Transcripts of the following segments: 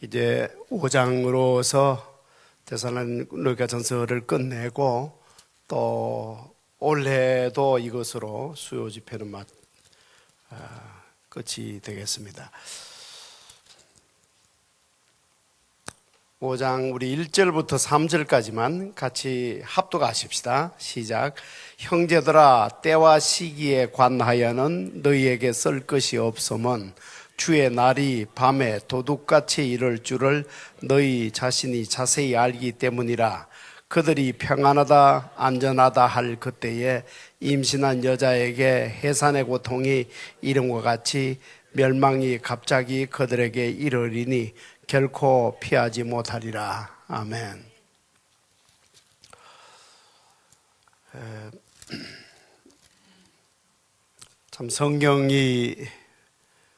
이제 5장으로서 데살로니가전서를 끝내고 또 올해도 이것으로 수요 집회는 끝이 되겠습니다. 5장 우리 1절부터 3절까지만 같이 합독하십시다. 시작. 형제들아, 때와 시기에 관하여는 너희에게 쓸 것이 없음은 주의 날이 밤에 도둑같이 이를 줄을 너희 자신이 자세히 알기 때문이라. 그들이 평안하다 안전하다 할 그때에 임신한 여자에게 해산의 고통이 이름과 같이 멸망이 갑자기 그들에게 이르리니 결코 피하지 못하리라. 아멘. 참 성경이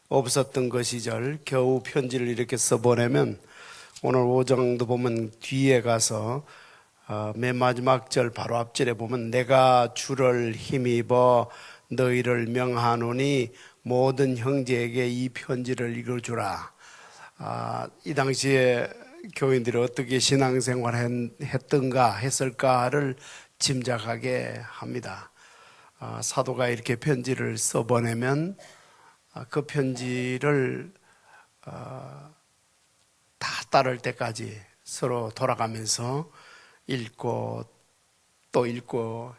없었던 그 시절 겨우 편지를 이렇게 써보내면 오늘 5장도 보면 뒤에 가서 맨 마지막 절 바로 앞절에 보면 내가 주를 힘입어 너희를 명하노니 모든 형제에게 이 편지를 읽어주라. 이 당시에 교인들이 어떻게 신앙생활 했던가 했을까를 짐작하게 합니다. 사도가 이렇게 편지를 써보내면 그 편지를 다 따를 때까지 서로 돌아가면서 읽고 또 읽고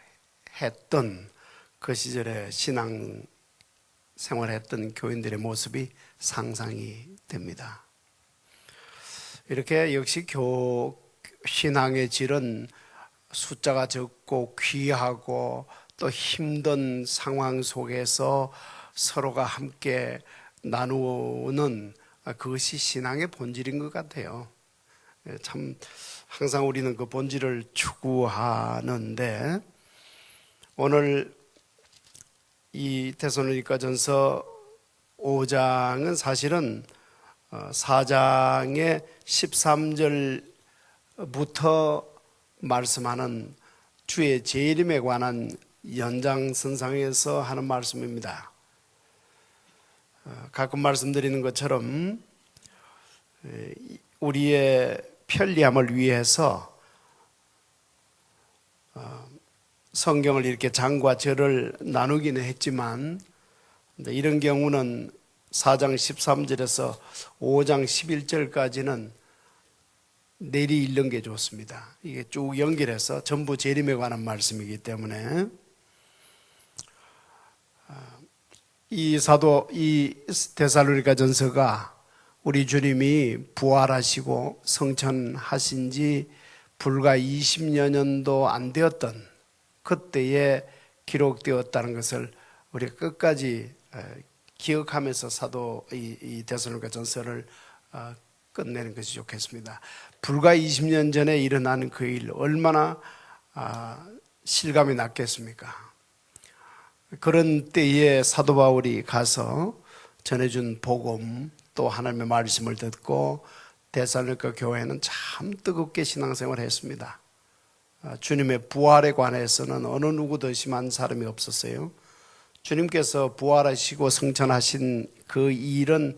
했던 그 시절에 신앙 생활했던 교인들의 모습이 상상이 됩니다. 이렇게 역시 신앙의 질은 숫자가 적고 귀하고 또 힘든 상황 속에서 서로가 함께 나누는 그것이 신앙의 본질인 것 같아요. 참 항상 우리는 그 본질을 추구하는데 오늘 이 데살로니가전서 5장은 사실은 4장의 13절부터 말씀하는 주의 재림에 관한 연장선상에서 하는 말씀입니다. 가끔 말씀드리는 것처럼 우리의 편리함을 위해서 성경을 이렇게 장과 절을 나누기는 했지만 이런 경우는 4장 13절에서 5장 11절까지는 내리 읽는 게 좋습니다. 이게 쭉 연결해서 전부 재림에 관한 말씀이기 때문에 이 데살로니가전서가 우리 주님이 부활하시고 성천하신 지 불과 20여 년도 안 되었던 그때에 기록되었다는 것을 우리가 끝까지 기억하면서 이 데살로니가전서를 끝내는 것이 좋겠습니다. 불과 20년 전에 일어난 그 일 얼마나 실감이 났겠습니까? 그런 때에 사도 바울이 가서 전해준 복음 또 하나님의 말씀을 듣고 데살로니가 교회는 참 뜨겁게 신앙생활을 했습니다. 주님의 부활에 관해서는 어느 누구도 의심한 사람이 없었어요. 주님께서 부활하시고 성천하신 그 일은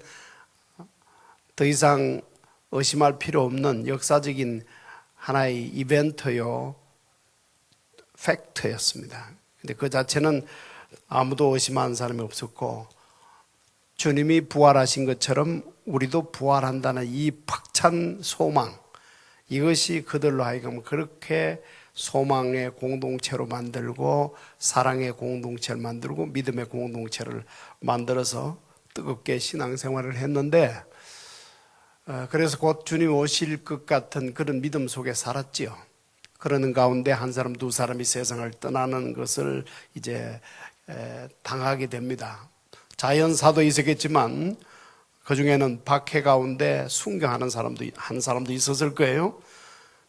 더 이상 의심할 필요 없는 역사적인 하나의 이벤트요, 팩트였습니다. 근데 그 자체는 아무도 의심하는 사람이 없었고 주님이 부활하신 것처럼 우리도 부활한다는 이 벅찬 소망, 이것이 그들로 하여금 그렇게 소망의 공동체로 만들고 사랑의 공동체를 만들고 믿음의 공동체를 만들어서 뜨겁게 신앙생활을 했는데 그래서 곧 주님 오실 것 같은 그런 믿음 속에 살았지요. 그러는 가운데 한 사람 두 사람이 세상을 떠나는 것을 이제 당하게 됩니다. 자연사도 있었겠지만 그 중에는 박해 가운데 순교하는 한 사람도 있었을 거예요.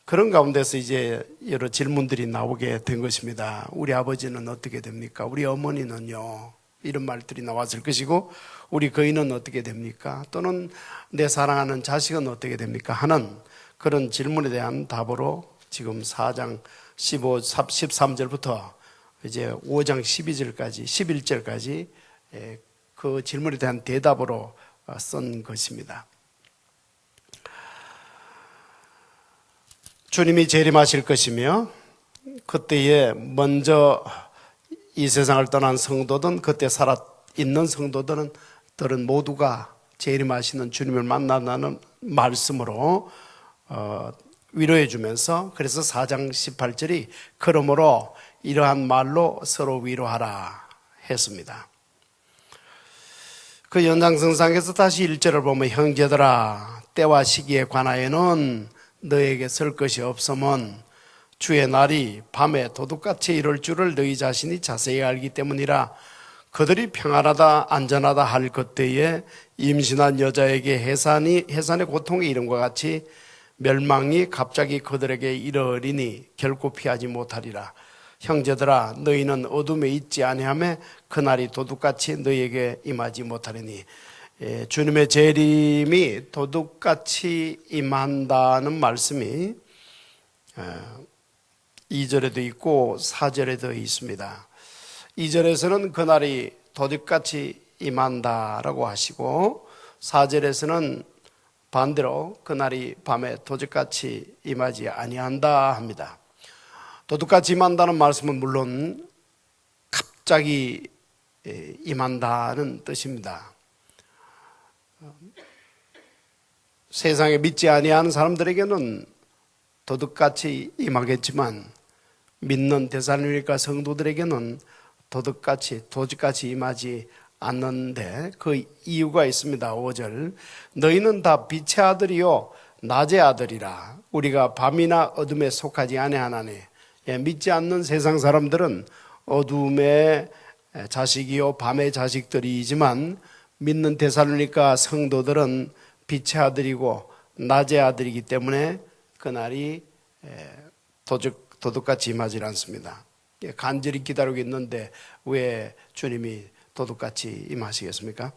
그런 가운데서 이제 여러 질문들이 나오게 된 것입니다. 우리 아버지는 어떻게 됩니까? 우리 어머니는요? 이런 말들이 나왔을 것이고 우리 거인은 어떻게 됩니까? 또는 내 사랑하는 자식은 어떻게 됩니까? 하는 그런 질문에 대한 답으로 지금 4장 13절부터 이제 5장 11절까지 그 질문에 대한 대답으로 쓴 것입니다. 주님이 재림하실 것이며 그때에 먼저 이 세상을 떠난 성도든 그때 살아 있는 성도들은 모두가 재림하시는 주님을 만난다는 말씀으로 위로해 주면서, 그래서 4장 18절이 그러므로 이러한 말로 서로 위로하라 했습니다. 그 연장선상에서 다시 1절을 보면 형제들아 때와 시기에 관하여는 너에게 설 것이 없으면 주의 날이 밤에 도둑같이 이룰 줄을 너희 자신이 자세히 알기 때문이라. 그들이 평안하다 안전하다 할 그때에 임신한 여자에게 해산의 고통이 이름과 같이 멸망이 갑자기 그들에게 이르리니 결코 피하지 못하리라. 형제들아 너희는 어둠에 있지 아니하며 그날이 도둑같이 너희에게 임하지 못하리니. 주님의 재림이 도둑같이 임한다는 말씀이 2절에도 있고 4절에도 있습니다. 2절에서는 그날이 도둑같이 임한다라고 하시고 4절에서는 반대로 그날이 밤에 도둑같이 임하지 아니한다 합니다. 도둑같이 임한다는 말씀은 물론 갑자기 임한다는 뜻입니다. 세상에 믿지 아니하는 사람들에게는 도둑같이 임하겠지만 믿는 데살로니가 성도들에게는 도둑같이 임하지 않는데 그 이유가 있습니다. 5절 너희는 다 빛의 아들이요 낮의 아들이라. 우리가 밤이나 어둠에 속하지 아니하나니. 믿지 않는 세상 사람들은 어둠의 자식이요 밤의 자식들이지만 믿는 데살로니가 성도들은 빛의 아들이고 낮의 아들이기 때문에 그날이 도둑같이 임하지 않습니다. 간절히 기다리고 있는데 왜 주님이 도둑같이 임하시겠습니까?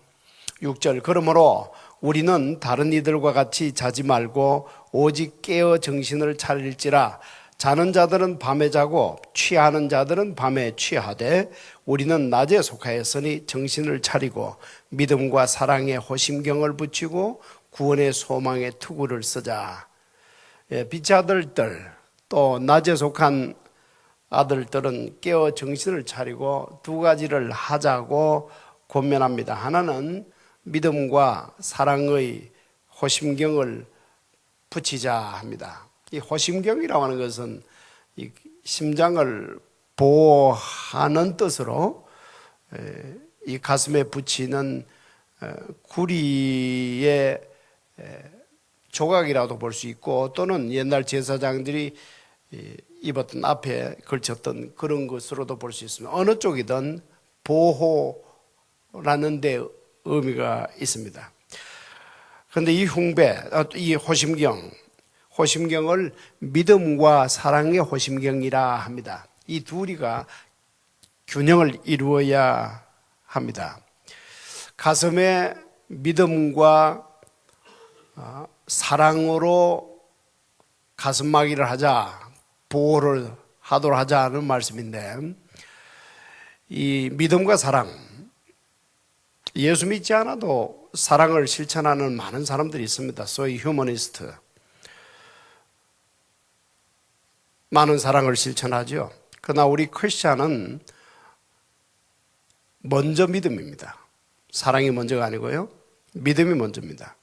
6절 그러므로 우리는 다른 이들과 같이 자지 말고 오직 깨어 정신을 차릴지라. 자는 자들은 밤에 자고 취하는 자들은 밤에 취하되 우리는 낮에 속하였으니 정신을 차리고 믿음과 사랑에 호심경을 붙이고 구원의 소망에 투구를 쓰자. 빛의 아들들 또 낮에 속한 아들들은 깨어 정신을 차리고 두 가지를 하자고 권면합니다. 하나는 믿음과 사랑의 호심경을 붙이자 합니다. 이 호심경이라고 하는 것은 이 심장을 보호하는 뜻으로 이 가슴에 붙이는 구리의 조각이라도 볼 수 있고 또는 옛날 제사장들이 입었던 앞에 걸쳤던 그런 것으로도 볼 수 있습니다. 어느 쪽이든 보호라는 데 의미가 있습니다. 그런데 이 호심경을 믿음과 사랑의 호심경이라 합니다. 이 둘이가 균형을 이루어야 합니다. 가슴에 믿음과 사랑으로 가슴막이를 하자, 보호를 하도록 하자는 말씀인데, 이 믿음과 사랑, 예수 믿지 않아도 사랑을 실천하는 많은 사람들이 있습니다. 소위 휴머니스트. 많은 사랑을 실천하죠. 그러나 우리 크리스찬은 먼저 믿음입니다. 사랑이 먼저가 아니고요. 믿음이 먼저입니다.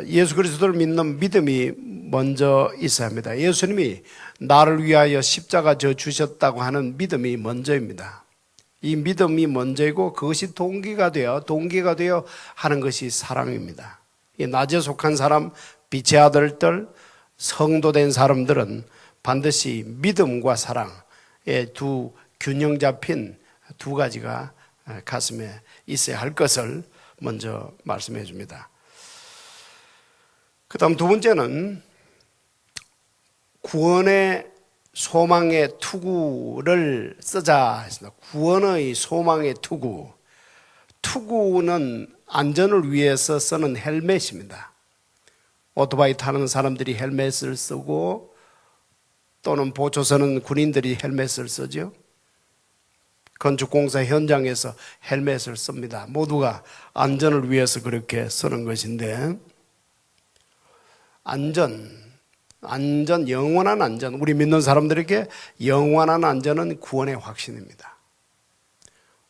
예수 그리스도를 믿는 믿음이 먼저 있어야 합니다. 예수님이 나를 위하여 십자가 져 주셨다고 하는 믿음이 먼저입니다. 이 믿음이 먼저이고 그것이 동기가 되어 하는 것이 사랑입니다. 이 낮에 속한 사람, 빛의 아들들, 성도된 사람들은 반드시 믿음과 사랑의 두 균형 잡힌 두 가지가 가슴에 있어야 할 것을 먼저 말씀해 줍니다. 그 다음 두 번째는 구원의 소망의 투구를 쓰자 했습니다. 구원의 소망의 투구. 투구는 안전을 위해서 쓰는 헬멧입니다. 오토바이 타는 사람들이 헬멧을 쓰고 또는 보초서는 군인들이 헬멧을 쓰죠. 건축공사 현장에서 헬멧을 씁니다. 모두가 안전을 위해서 그렇게 쓰는 것인데 안전, 안전, 영원한 안전, 우리 믿는 사람들에게 영원한 안전은 구원의 확신입니다.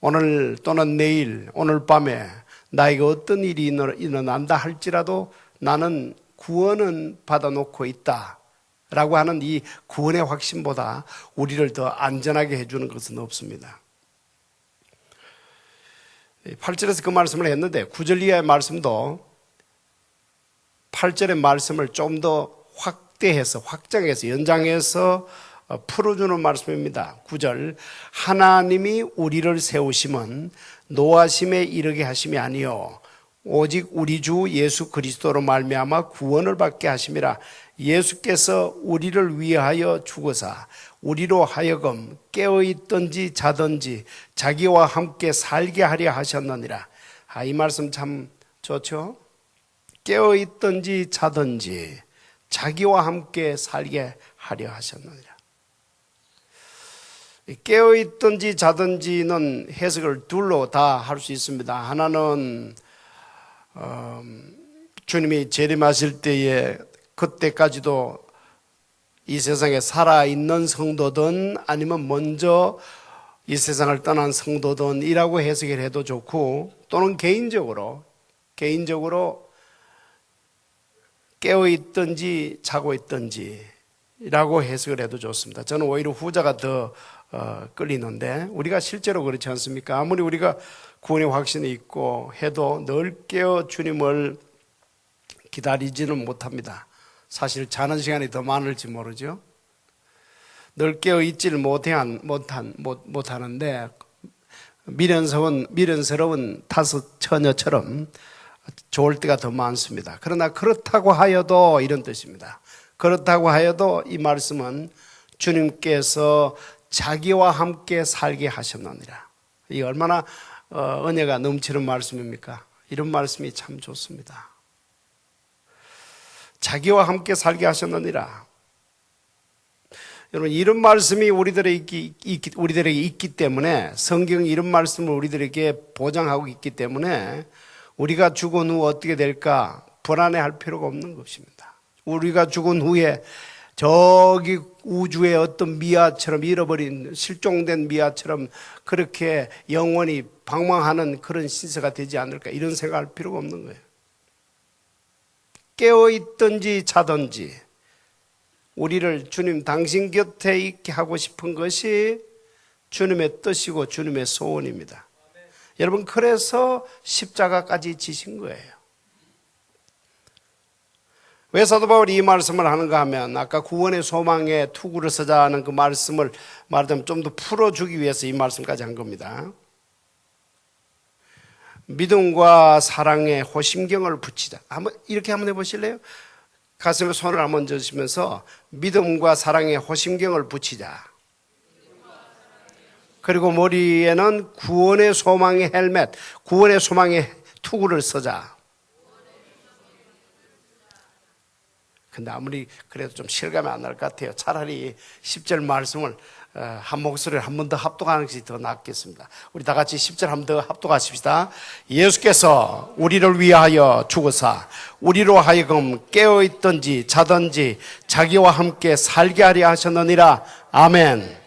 오늘 또는 내일, 오늘 밤에 나에게 어떤 일이 일어난다 할지라도 나는 구원은 받아놓고 있다 라고 하는 이 구원의 확신보다 우리를 더 안전하게 해주는 것은 없습니다. 8절에서 그 말씀을 했는데 9절 이하의 말씀도 8절의 말씀을 좀 더 확대해서 확장해서 연장해서 풀어주는 말씀입니다. 9절, 하나님이 우리를 세우심은 노하심에 이르게 하심이 아니요 오직 우리 주 예수 그리스도로 말미암아 구원을 받게 하심이라. 예수께서 우리를 위하여 죽으사 우리로 하여금 깨어있든지 자든지 자기와 함께 살게 하려 하셨느니라. 이 말씀 참 좋죠? 깨어있든지 자든지 자기와 함께 살게 하려 하셨느니라. 깨어있든지 자든지는 해석을 둘로 다 할 수 있습니다. 하나는 주님이 재림하실 때에 그때까지도 이 세상에 살아있는 성도든 아니면 먼저 이 세상을 떠난 성도든 이라고 해석을 해도 좋고, 또는 개인적으로 깨어있든지 자고 있든지 라고 해석을 해도 좋습니다. 저는 오히려 후자가 더 끌리는데, 우리가 실제로 그렇지 않습니까? 아무리 우리가 구원의 확신이 있고 해도 늘 깨어 주님을 기다리지는 못합니다. 사실 자는 시간이 더 많을지 모르죠. 늘 깨어 있지를 못하는데 미련스러운 타섯 처녀처럼 좋을 때가 더 많습니다. 그러나 그렇다고 하여도 이런 뜻입니다. 그렇다고 하여도 이 말씀은 주님께서 자기와 함께 살게 하셨느니라. 이 얼마나 은혜가 넘치는 말씀입니까? 이런 말씀이 참 좋습니다. 자기와 함께 살게 하셨느니라. 여러분, 이런 말씀이 우리들에게 있기 때문에, 성경이 이런 말씀을 우리들에게 보장하고 있기 때문에 우리가 죽은 후 어떻게 될까 불안해할 필요가 없는 것입니다. 우리가 죽은 후에 저기 우주의 어떤 미아처럼, 잃어버린 실종된 미아처럼 그렇게 영원히 방황하는 그런 신세가 되지 않을까, 이런 생각할 필요가 없는 거예요. 깨어있든지 자든지 우리를 주님 당신 곁에 있게 하고 싶은 것이 주님의 뜻이고 주님의 소원입니다. 여러분, 그래서 십자가까지 지신 거예요. 왜 사도 바울이 이 말씀을 하는가 하면, 아까 구원의 소망에 투구를 서자는 그 말씀을 말하자면 좀 더 풀어주기 위해서 이 말씀까지 한 겁니다. 믿음과 사랑에 호심경을 붙이자. 이렇게 한번 해보실래요? 가슴에 손을 한번 얹으시면서 믿음과 사랑에 호심경을 붙이자. 그리고 머리에는 구원의 소망의 헬멧, 구원의 소망의 투구를 쓰자. 근데 아무리 그래도 좀 실감이 안 날 것 같아요. 차라리 10절 말씀을 한 목소리를 한 번 더 합독하는 것이 더 낫겠습니다. 우리 다 같이 10절 한 번 더 합독하십시다. 예수께서 우리를 위하여 죽으사 우리로 하여금 깨어있든지 자든지 자기와 함께 살게 하려 하셨느니라. 아멘.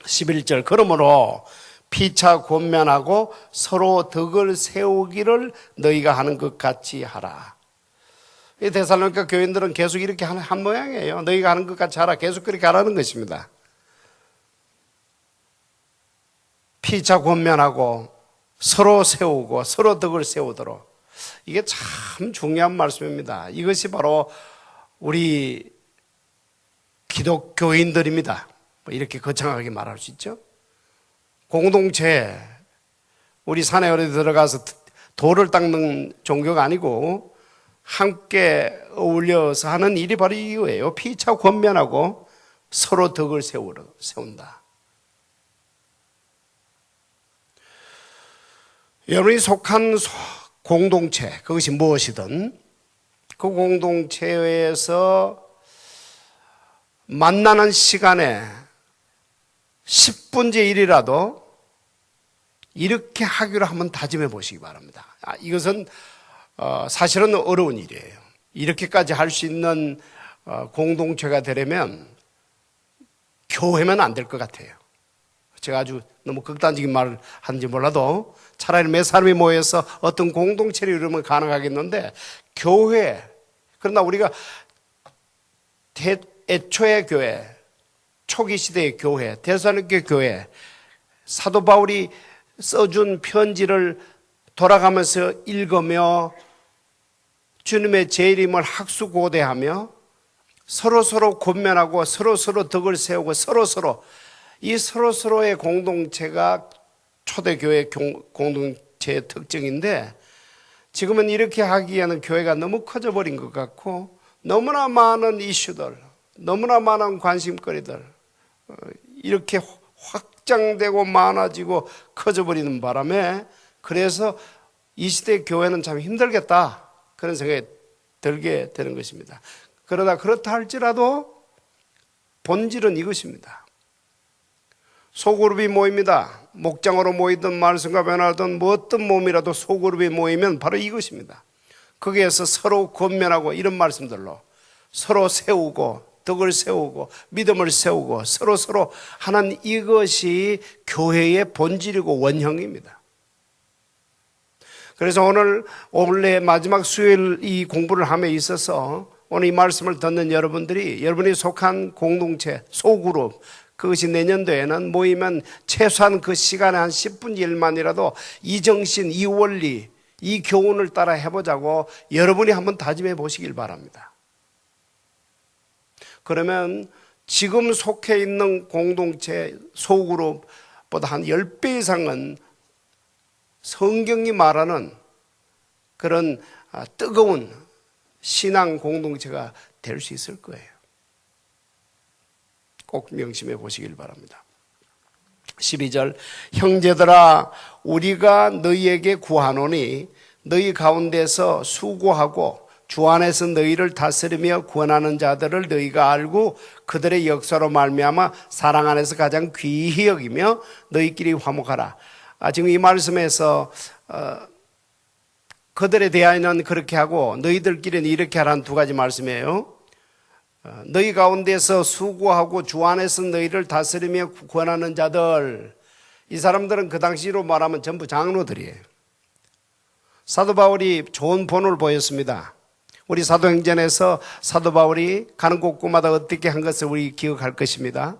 11절, 그러므로 피차 권면하고 서로 덕을 세우기를 너희가 하는 것 같이 하라. 이 데살로니가 교인들은 계속 이렇게 한 모양이에요. 너희가 하는 것 같이 하라. 계속 그렇게 하라는 것입니다. 피차 권면하고 서로 세우고 서로 덕을 세우도록. 이게 참 중요한 말씀입니다. 이것이 바로 우리 기독교인들입니다. 이렇게 거창하게 말할 수 있죠. 공동체, 우리 산에 어디 들어가서 돌을 닦는 종교가 아니고 함께 어울려서 하는 일이 바로 이거예요. 피차 권면하고 서로 덕을 세운다. 여러분이 속한 공동체, 그것이 무엇이든 그 공동체에서 만나는 시간에 10분째 1이라도 이렇게 하기로 한번 다짐해 보시기 바랍니다. 이것은 사실은 어려운 일이에요. 이렇게까지 할 수 있는 공동체가 되려면 교회면 안 될 것 같아요. 제가 아주 너무 극단적인 말을 하는지 몰라도 차라리 몇 사람이 모여서 어떤 공동체를 이루면 가능하겠는데 교회, 그러나 우리가 애초의 교회, 초기 시대의 교회, 데살로니게 교회, 사도 바울이 써준 편지를 돌아가면서 읽으며 주님의 재림을 학수고대하며 서로서로 권면하고 서로서로 덕을 세우고 서로서로의 공동체가 초대교회 공동체의 특징인데 지금은 이렇게 하기에는 교회가 너무 커져버린 것 같고 너무나 많은 이슈들, 너무나 많은 관심거리들 이렇게 확장되고 많아지고 커져버리는 바람에 그래서 이 시대의 교회는 참 힘들겠다 그런 생각이 들게 되는 것입니다. 그러다 그렇다 할지라도 본질은 이것입니다. 소그룹이 모입니다. 목장으로 모이든 말씀과 변화하든 뭐 어떤 몸이라도 소그룹이 모이면 바로 이것입니다. 거기에서 서로 권면하고 이런 말씀들로 서로 세우고 덕을 세우고 믿음을 세우고 서로 하는 이것이 교회의 본질이고 원형입니다. 그래서 오늘 원래 마지막 수요일 이 공부를 함에 있어서 오늘 이 말씀을 듣는 여러분이 속한 공동체, 소그룹 그것이 내년도에는 모이면 최소한 그 시간에 한 10분 1만이라도 이 정신, 이 원리, 이 교훈을 따라 해보자고 여러분이 한번 다짐해 보시길 바랍니다. 그러면 지금 속해 있는 공동체 소그룹보다 한 10배 이상은 성경이 말하는 그런 뜨거운 신앙 공동체가 될 수 있을 거예요. 꼭 명심해 보시길 바랍니다. 12절 형제들아 우리가 너희에게 구하노니 너희 가운데서 수고하고 주 안에서 너희를 다스리며 구원하는 자들을 너희가 알고 그들의 역사로 말미암아 사랑 안에서 가장 귀히 여기며 너희끼리 화목하라. 지금 이 말씀에서 그들에 대하여는 그렇게 하고 너희들끼리는 이렇게 하라는 두 가지 말씀이에요. 너희 가운데서 수고하고 주 안에서 너희를 다스리며 구원하는 자들, 이 사람들은 그 당시로 말하면 전부 장로들이에요. 사도 바울이 좋은 본을 보였습니다. 우리 사도행전에서 사도 바울이 가는 곳곳마다 어떻게 한 것을 우리 기억할 것입니다.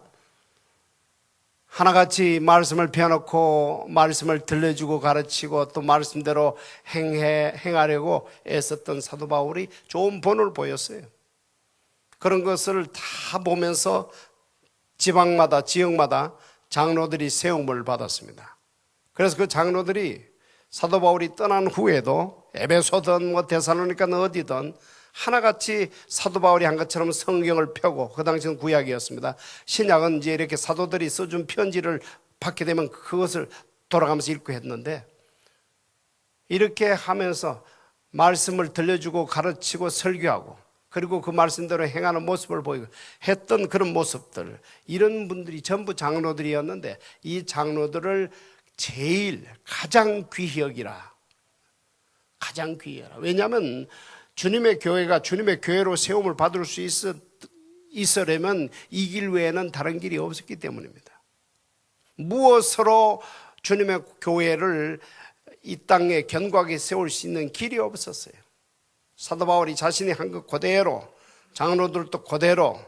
하나같이 말씀을 펴놓고 말씀을 들려주고 가르치고 또 말씀대로 행하려고 애썼던 사도 바울이 좋은 본을 보였어요. 그런 것을 다 보면서 지방마다 지역마다 장로들이 세움을 받았습니다. 그래서 그 장로들이 사도 바울이 떠난 후에도 에베소든 데살로니가든 어디든 하나같이 사도 바울이 한 것처럼 성경을 펴고, 그 당시는 구약이었습니다. 신약은 이제 이렇게 사도들이 써준 편지를 받게 되면 그것을 돌아가면서 읽고 했는데, 이렇게 하면서 말씀을 들려주고 가르치고 설교하고 그리고 그 말씀대로 행하는 모습을 보이고 했던 그런 모습들, 이런 분들이 전부 장로들이었는데 이 장로들을 가장 귀히 여기라. 가장 귀히 여기라. 왜냐하면 주님의 교회가 주님의 교회로 세움을 받을 수 있으려면 이 길 외에는 다른 길이 없었기 때문입니다. 무엇으로 주님의 교회를 이 땅에 견고하게 세울 수 있는 길이 없었어요. 사도 바울이 자신이 한 것 그대로, 장로들도 그대로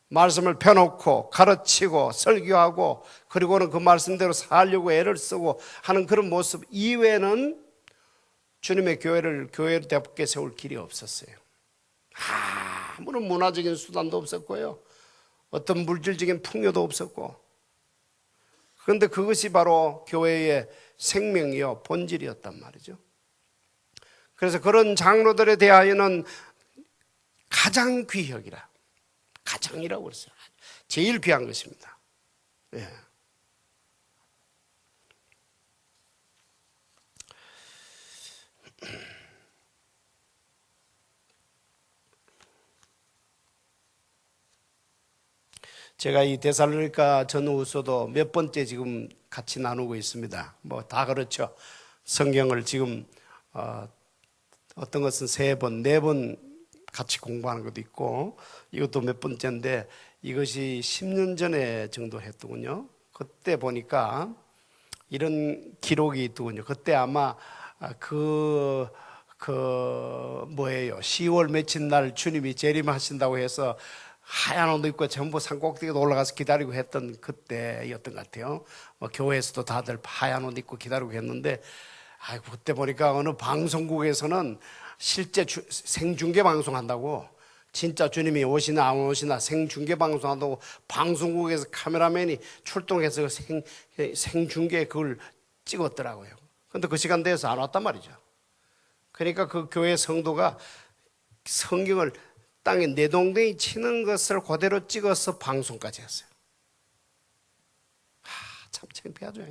말씀을 펴놓고 가르치고 설교하고 그리고는 그 말씀대로 살려고 애를 쓰고 하는 그런 모습 이외에는 주님의 교회답게 세울 길이 없었어요. 아무런 문화적인 수단도 없었고요, 어떤 물질적인 풍요도 없었고, 그런데 그것이 바로 교회의 생명이요 본질이었단 말이죠. 그래서 그런 장로들에 대하여는 가장 귀히 여기라. 가장이라고 그랬어요. 제일 귀한 것입니다. 예. 제가 이 데살로니가 전후서도 몇 번째 지금 같이 나누고 있습니다. 뭐 다 그렇죠. 성경을 지금 어떤 것은 3번, 4번 같이 공부하는 것도 있고, 이것도 몇 번째인데 이것이 10년 전에 정도 했더군요. 그때 보니까 이런 기록이 있더군요. 그때 아마 뭐예요? 10월 며칠 날 주님이 재림하신다고 해서 하얀 옷 입고 전부 산꼭대기에 올라가서 기다리고 했던 그때였던 것 같아요. 교회에서도 다들 하얀 옷 입고 기다리고 했는데, 그때 보니까 어느 방송국에서는 실제 생중계 방송한다고, 진짜 주님이 오시나 안 오시나 생중계 방송한다고 방송국에서 카메라맨이 출동해서 생중계 그걸 찍었더라고요. 근데 그 시간 돼서 안 왔단 말이죠. 그러니까 그 교회 성도가 성경을 땅에 내동댕이 치는 것을 그대로 찍어서 방송까지 했어요. 참 창피하죠.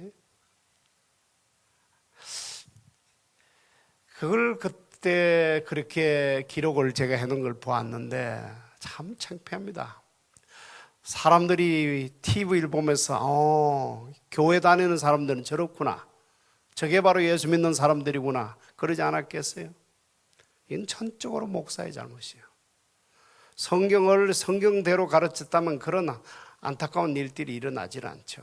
그걸 그때 그렇게 기록을 제가 해놓은 걸 보았는데 참 창피합니다. 사람들이 TV를 보면서 교회 다니는 사람들은 저렇구나, 저게 바로 예수 믿는 사람들이구나, 그러지 않았겠어요? 이건 전적으로 목사의 잘못이에요. 성경을 성경대로 가르쳤다면 그런 안타까운 일들이 일어나질 않죠.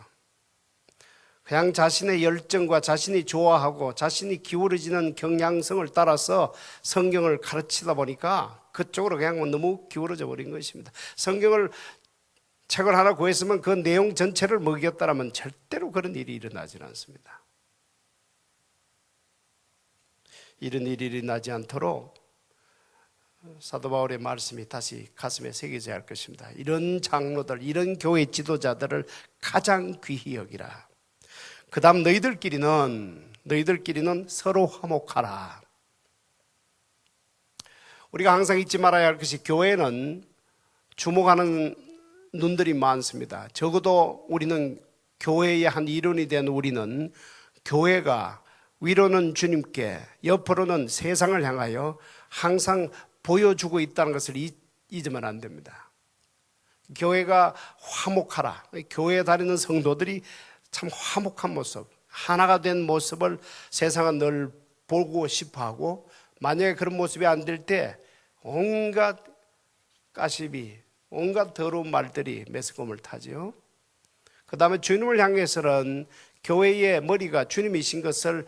그냥 자신의 열정과 자신이 좋아하고 자신이 기울어지는 경향성을 따라서 성경을 가르치다 보니까 그쪽으로 그냥 너무 기울어져 버린 것입니다. 성경을 책을 하나 구했으면 그 내용 전체를 먹였다면 절대로 그런 일이 일어나질 않습니다. 이런 일이 일어나지 않도록 사도 바울의 말씀이 다시 가슴에 새겨져야 할 것입니다. 이런 장로들, 이런 교회 지도자들을 가장 귀히 여기라. 그 다음 너희들끼리는 서로 화목하라. 우리가 항상 잊지 말아야 할 것이, 교회는 주목하는 눈들이 많습니다. 적어도 우리는 교회의 한 일원이 된 우리는 교회가 위로는 주님께, 옆으로는 세상을 향하여 항상 보여주고 있다는 것을 잊으면 안 됩니다. 교회가 화목하라. 교회에 다니는 성도들이 참 화목한 모습, 하나가 된 모습을 세상은 늘 보고 싶어하고, 만약에 그런 모습이 안 될 때 온갖 가십이, 온갖 더러운 말들이 매스컴을 타죠. 그 다음에 주님을 향해서는 교회의 머리가 주님이신 것을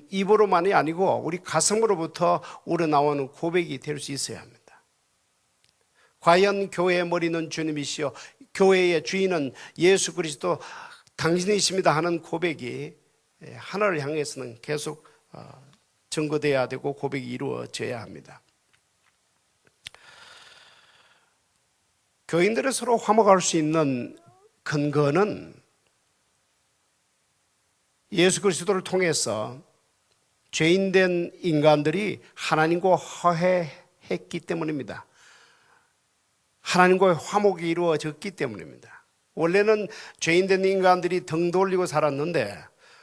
입으로만이 아니고 우리 가슴으로부터 우러나오는 고백이 될 수 있어야 합니다. 과연 교회의 머리는 주님이시요 교회의 주인은 예수 그리스도 당신이십니다 하는 고백이 하나를 향해서는 계속 증거되어야 되고 고백이 이루어져야 합니다. 교인들이 서로 화목할 수 있는 근거는 예수 그리스도를 통해서 죄인된 인간들이 하나님과 화해했기 때문입니다. 하나님과의 화목이 이루어졌기 때문입니다. 원래는 죄인된 인간들이 등 돌리고 살았는데,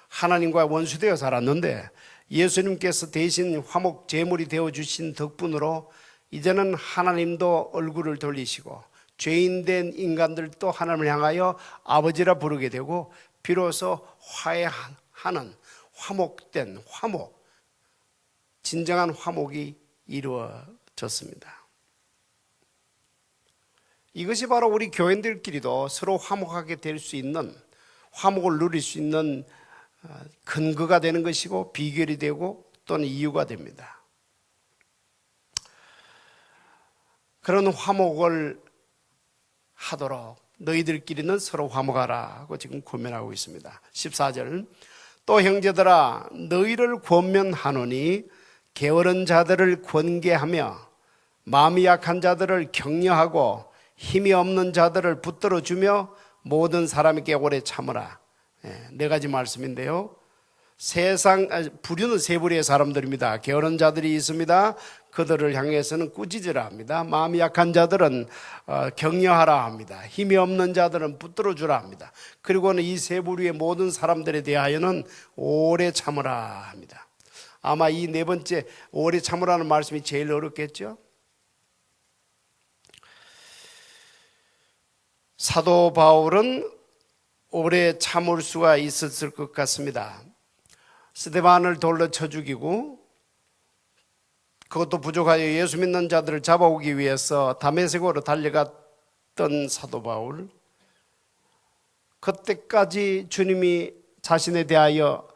하나님과 원수되어 살았는데, 예수님께서 대신 화목 제물이 되어주신 덕분으로 이제는 하나님도 얼굴을 돌리시고 죄인된 인간들도 하나님을 향하여 아버지라 부르게 되고, 비로소 화해하는 화목된 화목, 진정한 화목이 이루어졌습니다. 이것이 바로 우리 교인들끼리도 서로 화목하게 될 수 있는, 화목을 누릴 수 있는 근거가 되는 것이고 비결이 되고 또는 이유가 됩니다. 그런 화목을 하도록 너희들끼리는 서로 화목하라 하고 지금 권면하고 있습니다. 14절, 또 형제들아 너희를 권면하노니 게으른 자들을 권계하며 마음이 약한 자들을 격려하고 힘이 없는 자들을 붙들어주며 모든 사람에게 오래 참으라. 네 가지 말씀인데요. 부류는 세 부류의 사람들입니다. 게으른 자들이 있습니다. 그들을 향해서는 꾸짖으라 합니다. 마음이 약한 자들은 격려하라 합니다. 힘이 없는 자들은 붙들어주라 합니다. 그리고는 이 세 부류의 모든 사람들에 대하여는 오래 참으라 합니다. 아마 이 네 번째 오래 참으라는 말씀이 제일 어렵겠죠. 사도 바울은 오래 참을 수가 있었을 것 같습니다. 스데반을 돌로 쳐 죽이고 그것도 부족하여 예수 믿는 자들을 잡아오기 위해서 다메섹으로 달려갔던 사도 바울, 그때까지 주님이 자신에 대하여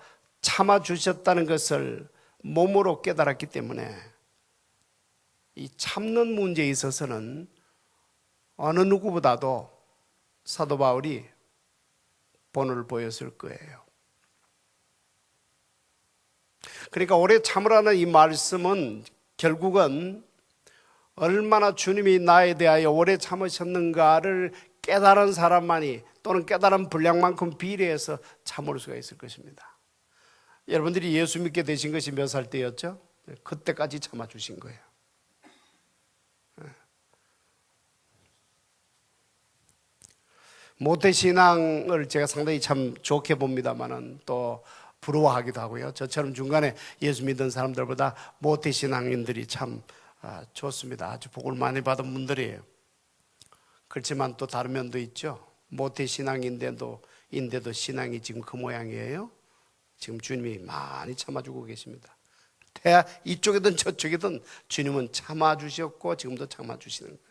참아주셨다는 것을 몸으로 깨달았기 때문에 이 참는 문제에 있어서는 어느 누구보다도 사도 바울이 본을 보였을 거예요. 그러니까 오래 참으라는 이 말씀은 결국은 얼마나 주님이 나에 대하여 오래 참으셨는가를 깨달은 사람만이, 또는 깨달은 분량만큼 비례해서 참을 수가 있을 것입니다. 여러분들이 예수 믿게 되신 것이 몇 살 때였죠? 그때까지 참아주신 거예요. 모태신앙을 제가 상당히 참 좋게 봅니다만은 또 부러워하기도 하고요. 저처럼 중간에 예수 믿은 사람들보다 모태신앙인들이 참 좋습니다. 아주 복을 많이 받은 분들이에요. 그렇지만 또 다른 면도 있죠. 모태신앙인데도 신앙이 지금 그 모양이에요. 지금 주님이 많이 참아주고 계십니다. 이쪽이든 저쪽이든 주님은 참아주셨고 지금도 참아주시는 거예요.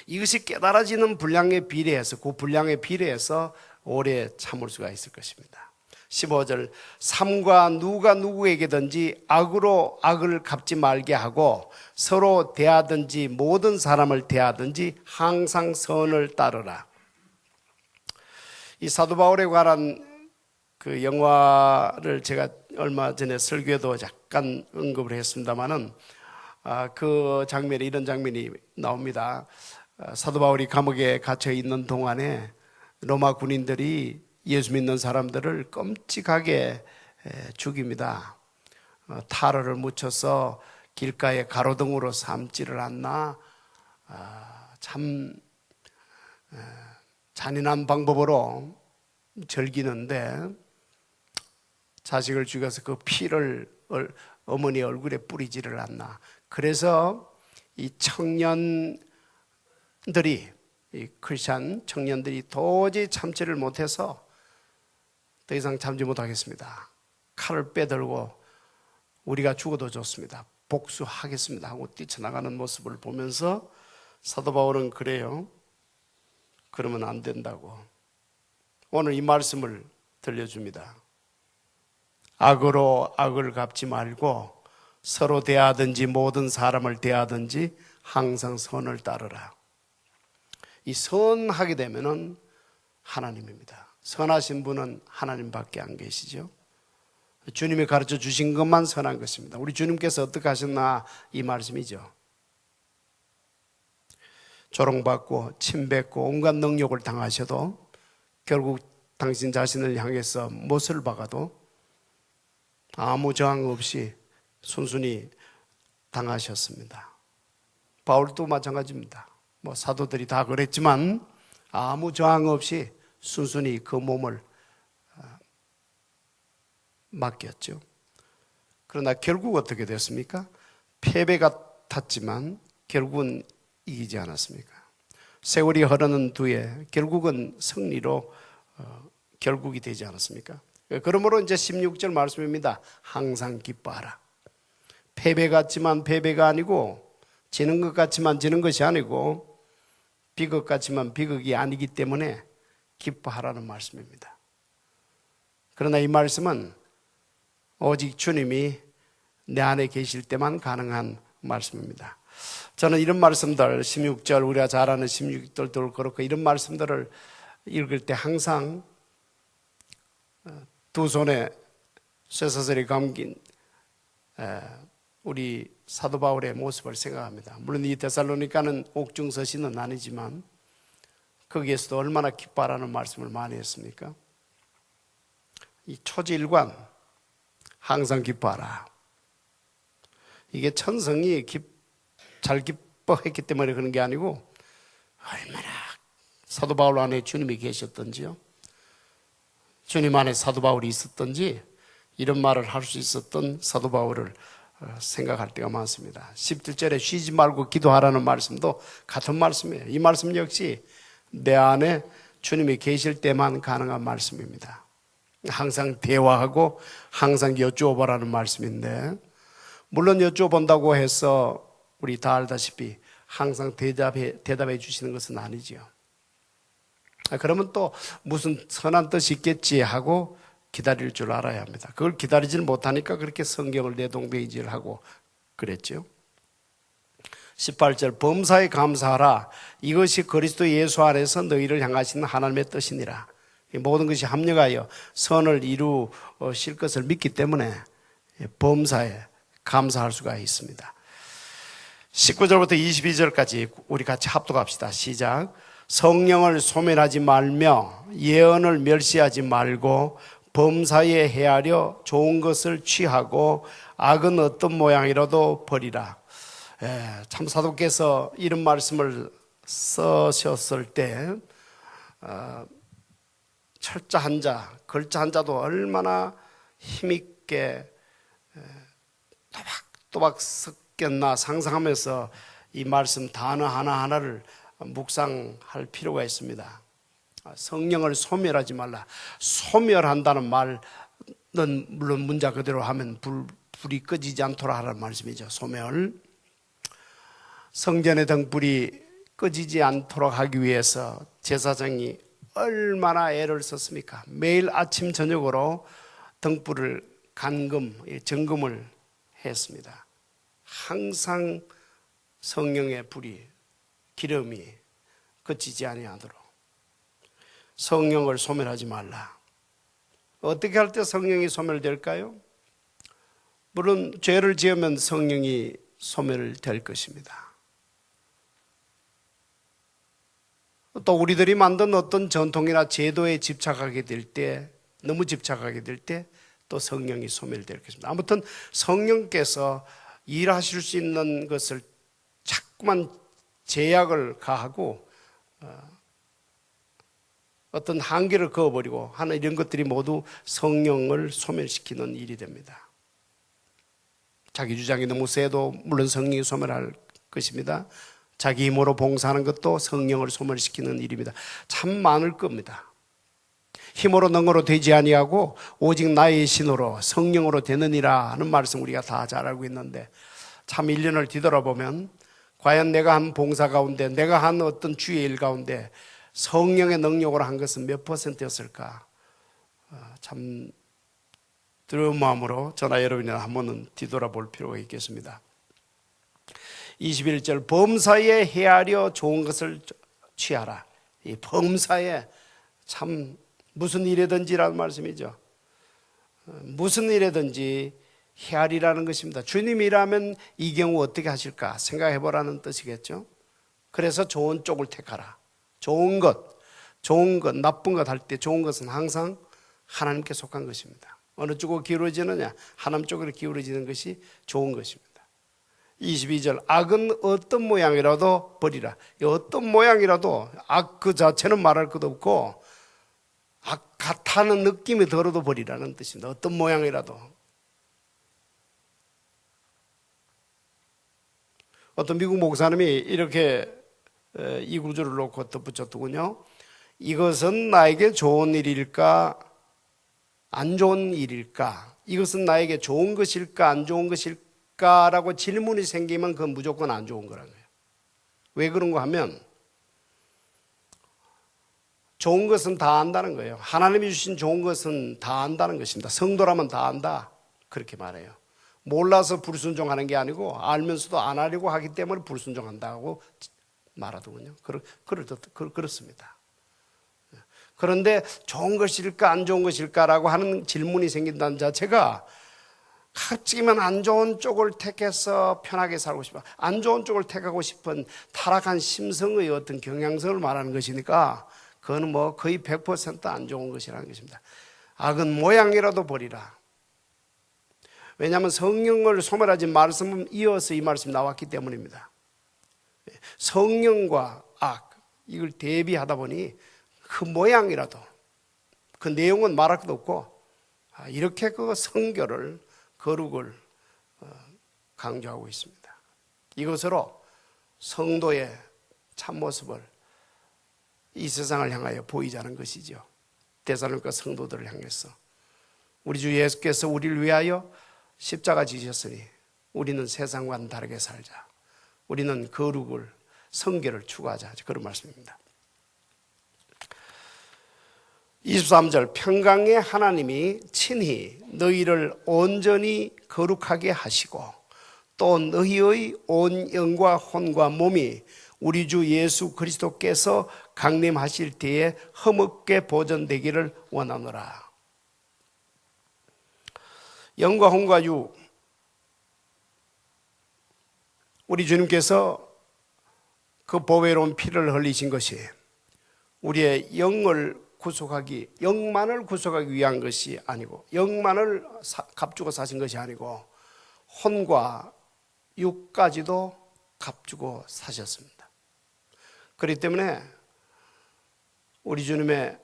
이것이 깨달아지는 분량에 비례해서, 그 분량에 비례해서 오래 참을 수가 있을 것입니다. 15절, 삼가 누가 누구에게든지 악으로 악을 갚지 말게 하고 서로 대하든지 모든 사람을 대하든지 항상 선을 따르라. 이 사도 바울에 관한 그 영화를 제가 얼마 전에 설교에도 잠깐 언급을 했습니다마는 그 장면에 이런 장면이 나옵니다. 사도 바울이 감옥에 갇혀 있는 동안에 로마 군인들이 예수 믿는 사람들을 끔찍하게 죽입니다. 타로를 묻혀서 길가에 가로등으로 삶지를 않나, 참 잔인한 방법으로 즐기는데 자식을 죽여서 그 피를 어머니 얼굴에 뿌리지를 않나. 그래서 이 청년들이, 이 크리스찬 청년들이 도저히 참지를 못해서 더 이상 참지 못하겠습니다. 칼을 빼들고 우리가 죽어도 좋습니다. 복수하겠습니다 하고 뛰쳐나가는 모습을 보면서 사도 바울은 그래요. 그러면 안 된다고 오늘 이 말씀을 들려줍니다. 악으로 악을 갚지 말고 서로 대하든지 모든 사람을 대하든지 항상 선을 따르라. 이 선하게 되면은 하나님입니다. 선하신 분은 하나님밖에 안 계시죠. 주님이 가르쳐 주신 것만 선한 것입니다. 우리 주님께서 어떻게 하셨나 이 말씀이죠. 조롱받고 침뱉고 온갖 능욕을 당하셔도 결국 당신 자신을 향해서 못을 박아도 아무 저항 없이 순순히 당하셨습니다. 바울도 마찬가지입니다. 사도들이 다 그랬지만 아무 저항 없이 순순히 그 몸을 맡겼죠. 그러나 결국 어떻게 됐습니까? 패배가 탔지만 결국은 이기지 않았습니까? 세월이 흐르는 뒤에 결국은 승리로 결국이 되지 않았습니까? 그러므로 이제 16절 말씀입니다. 항상 기뻐하라. 패배 같지만 패배가 아니고, 지는 것 같지만 지는 것이 아니고, 비극 같지만 비극이 아니기 때문에 기뻐하라는 말씀입니다. 그러나 이 말씀은 오직 주님이 내 안에 계실 때만 가능한 말씀입니다. 저는 이런 말씀들, 16절, 우리가 잘 아는 16절도 그렇고 이런 말씀들을 읽을 때 항상 두 손에 쇠사슬이 감긴 우리 사도 바울의 모습을 생각합니다. 물론 이 데살로니가는 옥중 서신은 아니지만 거기에서도 얼마나 기뻐하라는 말씀을 많이 했습니까? 이 초지일관, 항상 기뻐하라. 이게 천성이 잘 기뻐했기 때문에 그런 게 아니고 얼마나 사도 바울 안에 주님이 계셨던지요, 주님 안에 사도 바울이 있었던지 이런 말을 할 수 있었던 사도 바울을 생각할 때가 많습니다. 17절에 쉬지 말고 기도하라는 말씀도 같은 말씀이에요. 이 말씀 역시 내 안에 주님이 계실 때만 가능한 말씀입니다. 항상 대화하고 항상 여쭈어보라는 말씀인데, 물론 여쭤본다고 해서 우리 다 알다시피 항상 대답해 주시는 것은 아니지요. 그러면 또 무슨 선한 뜻이 있겠지 하고 기다릴 줄 알아야 합니다. 그걸 기다리질 못하니까 그렇게 성경을 내동댕이질하고 그랬죠. 18절 범사에 감사하라. 이것이 그리스도 예수 안에서 너희를 향하신 하나님의 뜻이니라. 모든 것이 합력하여 선을 이루실 것을 믿기 때문에 범사에 감사할 수가 있습니다. 19절부터 22절까지 우리 같이 합독합시다. 시작. 성령을 소멸하지 말며 예언을 멸시하지 말고 범사에 헤아려 좋은 것을 취하고 악은 어떤 모양이라도 버리라. 참 사도께서 이런 말씀을 쓰셨을 때 철자 한자, 글자 한자도 얼마나 힘있게 또박또박 섞였나 상상하면서 이 말씀 단어 하나하나를 묵상할 필요가 있습니다. 성령을 소멸하지 말라. 소멸한다는 말은 물론 문자 그대로 하면 불이 꺼지지 않도록 하라는 말씀이죠. 소멸. 성전의 등불이 꺼지지 않도록 하기 위해서 제사장이 얼마나 애를 썼습니까? 매일 아침 저녁으로 등불을 점검을 했습니다. 항상 성령의 불이, 기름이 꺼지지 아니하도록. 성령을 소멸하지 말라. 어떻게 할 때 성령이 소멸될까요? 물론 죄를 지으면 성령이 소멸될 것입니다. 또 우리들이 만든 어떤 전통이나 제도에 집착하게 될 때, 너무 집착하게 될 때 또 성령이 소멸될 것입니다. 아무튼 성령께서 일하실 수 있는 것을 자꾸만 제약을 가하고 어떤 한계를 그어버리고 하는 이런 것들이 모두 성령을 소멸시키는 일이 됩니다. 자기 주장이 너무 세도 물론 성령이 소멸할 것입니다. 자기 힘으로 봉사하는 것도 성령을 소멸시키는 일입니다. 참 많을 겁니다. 힘으로 능으로 되지 아니하고 오직 나의 신으로 성령으로 되느니라 하는 말씀 우리가 다 잘 알고 있는데 참 1년을 뒤돌아보면 과연 내가 한 봉사 가운데 내가 한 어떤 주의 일 가운데 성령의 능력으로 한 것은 몇 %였을까? 참 두려운 마음으로 저나 여러분이나 한 번은 뒤돌아볼 필요가 있겠습니다. 21절 범사에 헤아려 좋은 것을 취하라. 이 범사에 참 무슨 일이든지라는 말씀이죠. 무슨 일이든지 헤아리라는 것입니다. 주님이라면 이 경우 어떻게 하실까 생각해보라는 뜻이겠죠. 그래서 좋은 쪽을 택하라. 좋은 것, 나쁜 것 할 때 좋은 것은 항상 하나님께 속한 것입니다. 어느 쪽으로 기울어지느냐? 하나님 쪽으로 기울어지는 것이 좋은 것입니다. 22절 악은 어떤 모양이라도 버리라. 어떤 모양이라도 악 그 자체는 말할 것도 없고 악 같다는 느낌이 들어도 버리라는 뜻입니다. 어떤 모양이라도. 어떤 미국 목사님이 이렇게 이 구절을 놓고 덧붙였더군요. 이것은 나에게 좋은 일일까 안 좋은 일일까? 이것은 나에게 좋은 것일까 안 좋은 것일까라고 질문이 생기면 그건 무조건 안 좋은 거라는 거예요. 왜 그런가 하면 좋은 것은 다 안다는 거예요. 하나님이 주신 좋은 것은 다 안다는 것입니다. 성도라면 다 안다 그렇게 말해요. 몰라서 불순종하는 게 아니고 알면서도 안 하려고 하기 때문에 불순종한다고 말하더군요. 그렇습니다. 그런데 좋은 것일까 안 좋은 것일까라고 하는 질문이 생긴다는 자체가 가끔은 안 좋은 쪽을 택해서 편하게 살고 싶어 안 좋은 쪽을 택하고 싶은 타락한 심성의 어떤 경향성을 말하는 것이니까 그거는 뭐 거의 100% 안 좋은 것이라는 것입니다. 악은 모양이라도 버리라. 왜냐하면 성령을 소멸하지 말씀은 이어서 이 말씀이 나왔기 때문입니다. 성령과 악 이걸 대비하다 보니 그 모양이라도 그 내용은 말할 것도 없고 이렇게 그 성결을 거룩을 강조하고 있습니다. 이것으로 성도의 참모습을 이 세상을 향하여 보이자는 것이죠. 데살로니가 성도들을 향해서 우리 주 예수께서 우리를 위하여 십자가 지셨으니 우리는 세상과는 다르게 살자. 우리는 거룩을, 성결을 추구하자. 그런 말씀입니다. 23절, 평강의 하나님이 친히 너희를 온전히 거룩하게 하시고 또 너희의 온 영과 혼과 몸이 우리 주 예수 그리스도께서 강림하실 때에 흠없게 보존되기를 원하노라. 영과 혼과 육, 우리 주님께서 그 보배로운 피를 흘리신 것이 우리의 영만을 구속하기 위한 것이 아니고, 영만을 값주고 사신 것이 아니고 혼과 육까지도 값주고 사셨습니다. 그렇기 때문에 우리 주님의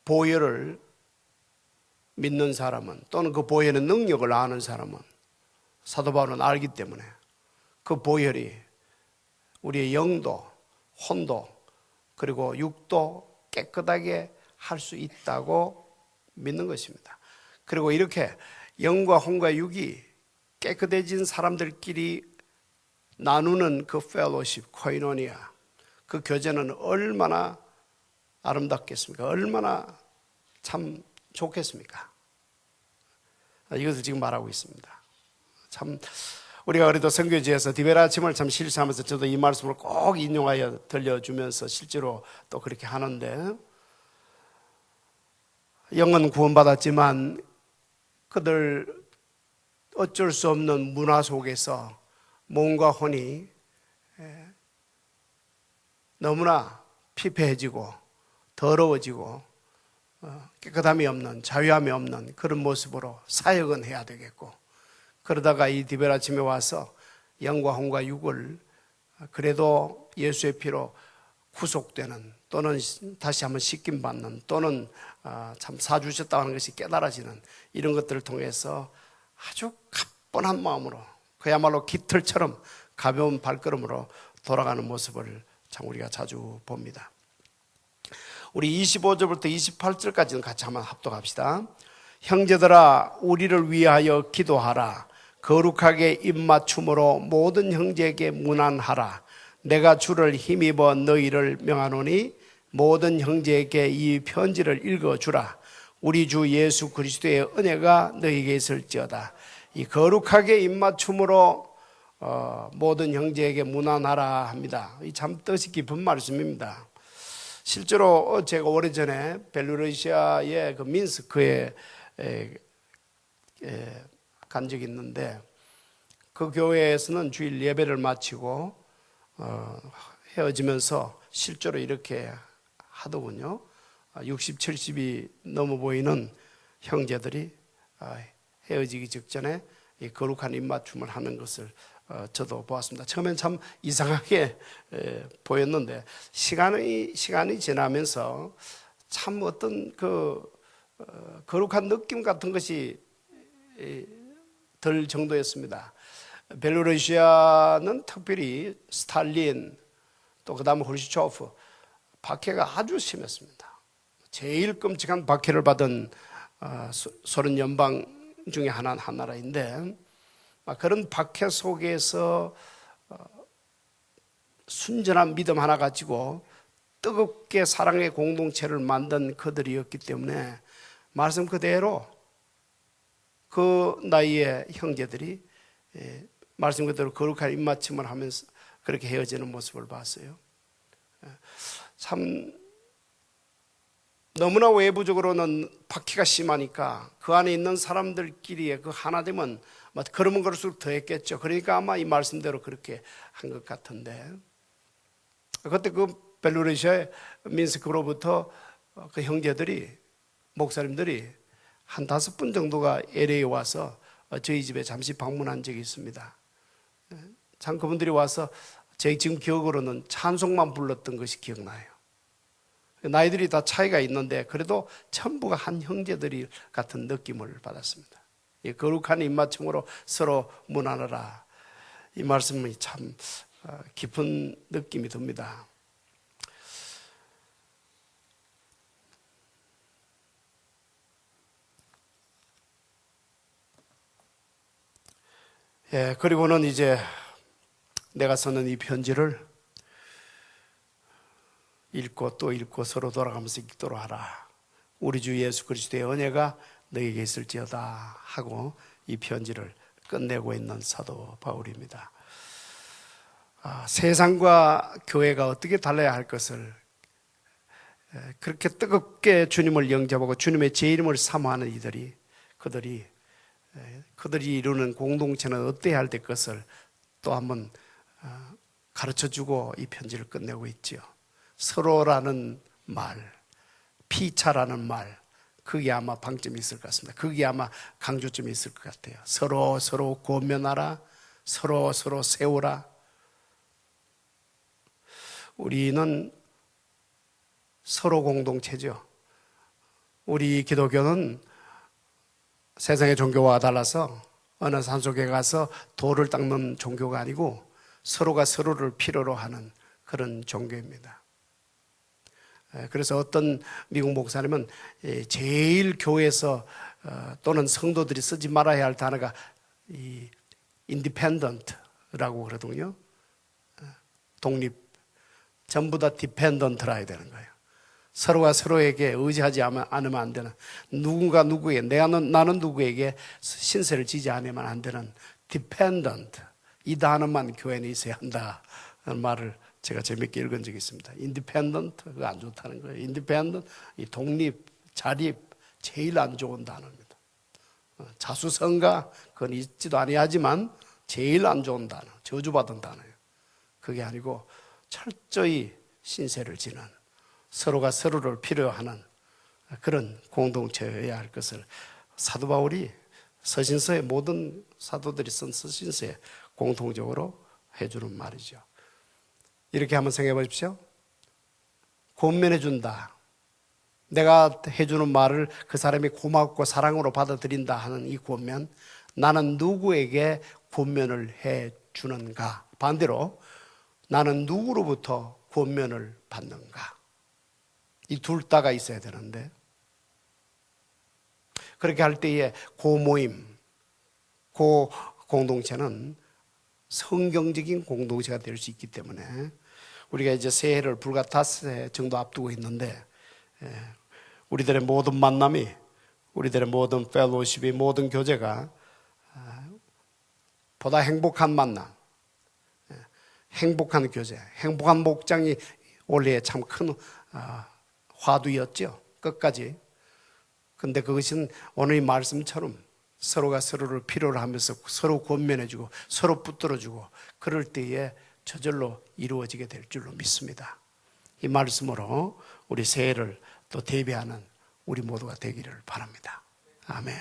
보혈을 믿는 사람은, 또는 그 보혈의 능력을 아는 사람은, 사도 바울은 알기 때문에 그 보혈이 우리의 영도, 혼도, 그리고 육도 깨끗하게 할 수 있다고 믿는 것입니다. 그리고 이렇게 영과 혼과 육이 깨끗해진 사람들끼리 나누는 그 펠로십, 코이노니아, 그 교제는 얼마나 아름답겠습니까? 얼마나 참 좋겠습니까? 이것을 지금 말하고 있습니다. 참 우리가 그래도 선교지에서 디베라 아침을 참 실수하면서 저도 이 말씀을 꼭 인용하여 들려주면서 실제로 또 그렇게 하는데, 영은 구원받았지만 그들 어쩔 수 없는 문화 속에서 몸과 혼이 너무나 피폐해지고 더러워지고 깨끗함이 없는, 자유함이 없는 그런 모습으로 사역은 해야 되겠고, 그러다가 이 디베라 아침에 와서 영과 혼과 육을 그래도 예수의 피로 구속되는, 또는 다시 한번 씻김받는, 또는 참 사주셨다고 하는 것이 깨달아지는 이런 것들을 통해서 아주 가뿐한 마음으로, 그야말로 깃털처럼 가벼운 발걸음으로 돌아가는 모습을 참 우리가 자주 봅니다. 우리 25절부터 28절까지는 같이 한번 합독합시다. 형제들아, 우리를 위하여 기도하라. 거룩하게 입맞춤으로 모든 형제에게 문안하라. 내가 주를 힘입어 너희를 명하노니 모든 형제에게 이 편지를 읽어주라. 우리 주 예수 그리스도의 은혜가 너희에게 있을지어다. 이 거룩하게 입맞춤으로 모든 형제에게 문안하라 합니다. 이 참 뜻이 깊은 말씀입니다. 실제로 제가 오래전에 벨로루시아의 그 민스크에 간 적이 있는데, 그 교회에서는 주일 예배를 마치고 헤어지면서 실제로 이렇게 하더군요. 60, 70이 넘어 보이는 형제들이 헤어지기 직전에 이 거룩한 입맞춤을 하는 것을 저도 보았습니다. 처음엔 참 이상하게 보였는데 시간이 지나면서 참 어떤 그 거룩한 느낌 같은 것이 들 정도였습니다. 벨로루시아는 특별히 스탈린, 또 그 다음에 후르시초프 박해가 아주 심했습니다. 제일 끔찍한 박해를 받은 소련 연방 중에 한 나라인데, 그런 박해 속에서 순전한 믿음 하나 가지고 뜨겁게 사랑의 공동체를 만든 그들이었기 때문에 말씀 그대로 그 나이의 형제들이 말씀 그대로 거룩한 입맞춤을 하면서 그렇게 헤어지는 모습을 봤어요. 참 너무나 외부적으로는 박해가 심하니까 그 안에 있는 사람들끼리의 그 하나됨은 그러면 그럴수록 더했겠죠. 그러니까 아마 이 말씀대로 그렇게 한 것 같은데, 그때 그 벨로루시아의 민스크로부터 그 형제들이, 목사님들이 한 5분 정도가 LA에 와서 저희 집에 잠시 방문한 적이 있습니다. 참 그분들이 와서 제 지금 기억으로는 찬송만 불렀던 것이 기억나요. 나이들이 다 차이가 있는데 그래도 전부가 한 형제들이 같은 느낌을 받았습니다. 이 거룩한 입맞춤으로 서로 문안하라, 이 말씀이 참 깊은 느낌이 듭니다. 예, 그리고는 이제 내가 쓰는 이 편지를 읽고 또 읽고 서로 돌아가면서 읽도록 하라. 우리 주 예수 그리스도의 은혜가 너에게 있을지어다 하고 이 편지를 끝내고 있는 사도 바울입니다. 세상과 교회가 어떻게 달라야 할 것을 그렇게 뜨겁게 주님을 영접하고 주님의 제 이름을 사모하는 그들이 이루는 공동체는 어때야 할 것을 또 한번 가르쳐주고 이 편지를 끝내고 있지요. 서로라는 말, 피차라는 말, 그게 아마 방점이 있을 것 같습니다. 그게 아마 강조점이 있을 것 같아요. 서로 권면하라, 서로 세우라. 우리는 서로 공동체죠. 우리 기독교는 세상의 종교와 달라서 어느 산속에 가서 돌을 닦는 종교가 아니고 서로가 서로를 필요로 하는 그런 종교입니다. 그래서 어떤 미국 목사님은 제일 교회에서 또는 성도들이 쓰지 말아야 할 단어가 이 independent라고 그러더군요. 독립. 전부 다 dependent라 해야 되는 거예요. 서로가 서로에게 의지하지 않으면 안 되는, 누군가 누구에게, 나는 누구에게 신세를 지지 않으면 안 되는 dependent, 이 단어만 교회에 있어야 한다는 말을 제가 재밌게 읽은 적이 있습니다. independent, 그거 안 좋다는 거예요. independent, 이 독립, 자립, 제일 안 좋은 단어입니다. 자수성가, 그건 있지도 아니하지만 제일 안 좋은 단어, 저주받은 단어예요. 그게 아니고 철저히 신세를 지는, 서로가 서로를 필요하는 그런 공동체여야 할 것을 사도 바울이 서신서에 모든 사도들이 쓴 서신서에 공통적으로 해주는 말이죠. 이렇게 한번 생각해 보십시오. 권면해 준다. 내가 해주는 말을 그 사람이 고맙고 사랑으로 받아들인다 하는 이 권면, 나는 누구에게 권면을 해 주는가? 반대로 나는 누구로부터 권면을 받는가? 이 둘 다가 있어야 되는데, 그렇게 할 때에 고모임, 공동체는 성경적인 공동체가 될 수 있기 때문에 우리가 이제 새해를 불과 5해 정도 앞두고 있는데, 우리들의 모든 만남이, 우리들의 모든 펠로십이, 모든 교제가 보다 행복한 만남, 행복한 교제, 행복한 목장이 올해에 참 큰 화두였죠. 끝까지. 근데 그것은 오늘 이 말씀처럼 서로가 서로를 필요로 하면서 서로 권면해주고 서로 붙들어주고 그럴 때에 저절로 이루어지게 될 줄로 믿습니다. 이 말씀으로 우리 새해를 또 대비하는 우리 모두가 되기를 바랍니다. 아멘.